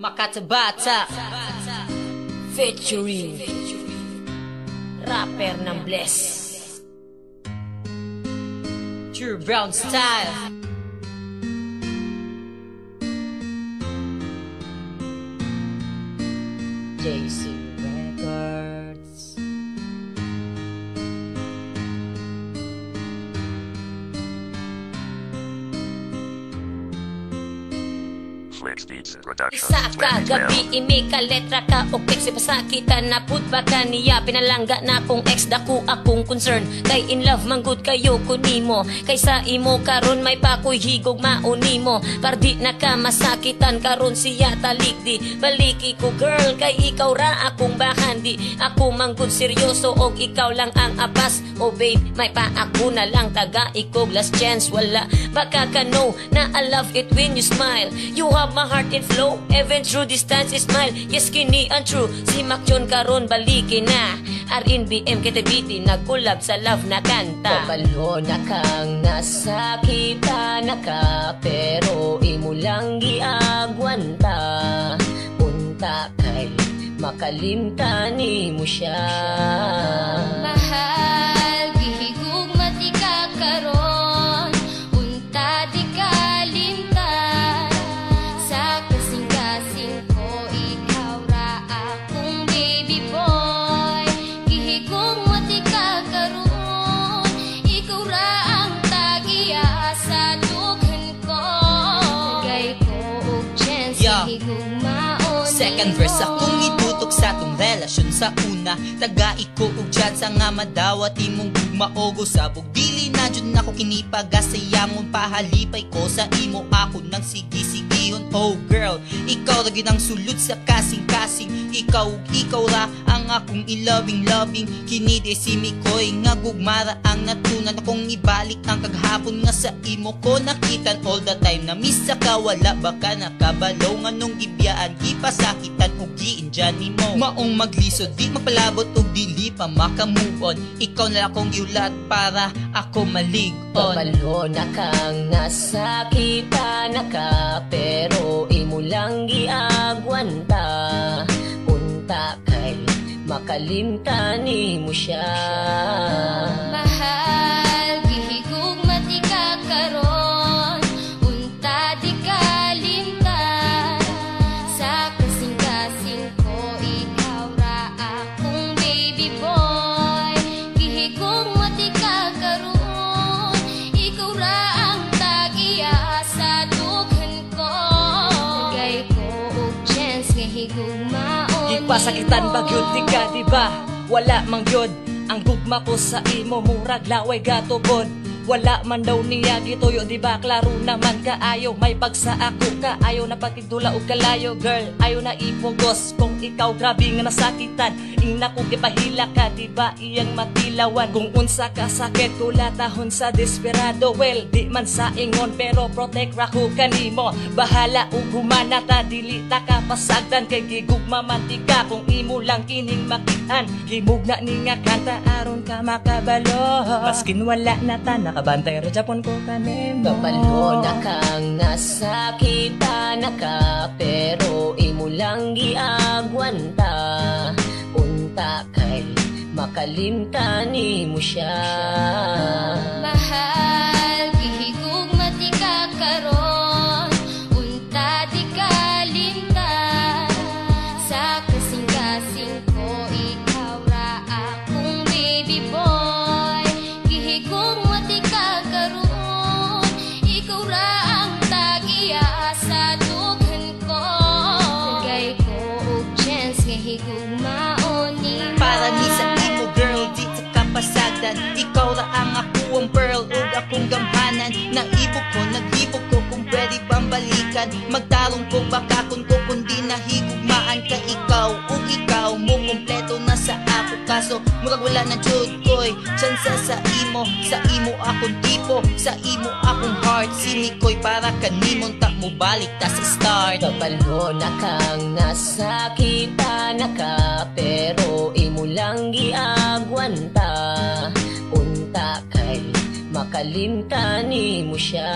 Makatabata featuring rapper ng Bless, True Brown Style. JC Records. Isa ka gabi imi ka letra ka o keksi pasakitan na pud baka niya pinalangga na kong ex dako akong concern kay in love manggod kayo kunimo kaysa imo karon may pakoy higog maunimo pardi na ka masakitan karon siya talikdi baliki ko girl kay ikaw ra akong bahandi ako manggod seryoso og ikaw lang ang apas oh babe may pa ako na lang taga ikog last chance wala baka ka know na I love it when you smile you have my heart in flow even through distance smile yes kini ang true si Macyon karon baliki na RNBM KTBT nagkulab sa love na kanta kabalo na kang nasakita na ka pero imo lang giagwanta punta kay makalimtan mo siya mahal gihigug mati ka karon unta di kalimtan sa kasing-kasing ko ikaw ra akong baby boy gihigug mati ka karon ikaw ra ang tagiya sa dughan ko gay ko og chance gihigug maon second verse akong itutok sa tong relasyon sa una taga iko og chat sa nga madawat imong gugmaogo sabog dili na jud nako kinipagasayamon pahalipay ko sa imo ako nang sige-sigihon oh girl ikaw ra gyud ang sulod sa kasing-kasing ikaw ra ang akong i-loving kini de si Mikoy nga gugmara ang natunan akong ibalik ang kaghapon nga sa imo ko nakitan all the time na miss ka wala baka nakabalaw nga nung gibiyaan gipasakitan og giinjan nimo maong maglisod di mapalabot og dili pa makamove on ikaw na akong giulat para ako malig on kabalo na kang nasakita na ka pero imo lang giagwanta punta kay makalimtan mo siya mahal gihigug mati ka karon unta di kalimtan sa kasing-kasing ko ikaw ra akong baby boy gihigug mati ka karon ikaw ra ang tagiya sa dughan ko gay ko og chance nga higug maon ipasakitan bagyod di ka diba wala mang yod ang gugma ko sa imo murag laway gatubod wala man daw niya gituyo diba klaro naman kaayo may pagsa ako kaayo na patigdula og kalayo girl ayo na ipugos kung ikaw grabe nga nasakitan ina ko gipahila ka diba iyang matilawan kung unsa ka sakit kulatahon sa desperado well di man sa ingon pero protect ra ko kanimo bahala ug humana ta dili ta ka pasagdan kay gigugma mantika kung imo lang kining makitan himugna ni nga kanta aron ka makabalo maskin wala na ta nakabantay ra japon ko kanimo kabalo na kang nasakita na ka pero imo lang giagwanta unta kay makalimtan mo siya mahal gihigug mati ka karon unta di kalimtan sa kasing-kasing ko ikaw ra akong baby boy gihigug mati ka karon ikaw ra ang tagiya sa dughan ko gay ko og chance nga higug maon para ni sa imo girl di sa kapasagdan ikaw ra ang ako ang pearl ug akong gamhanan naibog ko naghibog ko kung pwede bang balikan magtarong ko baka kun ko kundi nahigugmaan ka ikaw ug ikaw mo kompleto na sa ako kaso murag wala na jud koy chance sa imo akong tipo sa imo akong heart si Mikoy para kanimon ta mo balik ta sa start kabalo na kang nasakita na ka pero imo lang giagwanta unta kay makalimtan mo siya